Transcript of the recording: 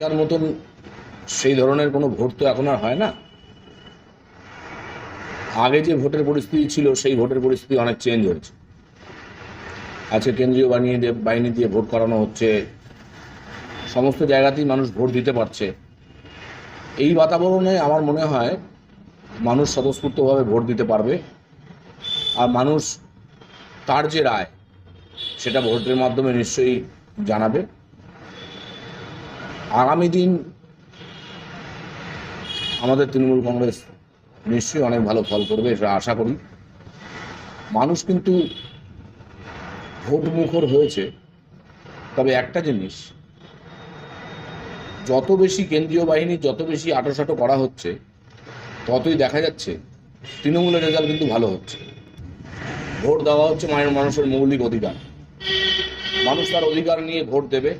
তার মতন সেই ধরনের কোনো ভোট তো এখন আর হয় না। আগে যে ভোটের পরিস্থিতি ছিল সেই ভোটের পরিস্থিতি অনেক চেঞ্জ হয়েছে। আজকে কেন্দ্রীয় বাহিনী দিয়ে ভোট করানো হচ্ছে, সমস্ত জায়গাতেই মানুষ ভোট দিতে পারছে। এই বাতাবরণে আমার মনে হয় মানুষ স্বতঃস্ফূর্তভাবে ভোট দিতে পারবে, আর মানুষ তার যে রায় সেটা ভোটের মাধ্যমে নিশ্চয়ই জানাবে। আগামী দিন আমাদের তৃণমূল কংগ্রেস নিশ্চয়ই অনেক ভালো ফল করবে, এটা আশা করি। মানুষ কিন্তু ভোট মুখর হয়েছে, তবে একটা জিনিস, যত বেশি কেন্দ্রীয় বাহিনী যত বেশি আঁটোসাঁটো করা হচ্ছে ততই দেখা যাচ্ছে তৃণমূলের রেজাল্ট কিন্তু ভালো হচ্ছে। ভোট দেওয়া হচ্ছে মানুষের মৌলিক অধিকার, মানুষ তার অধিকার নিয়ে ভোট দেবে।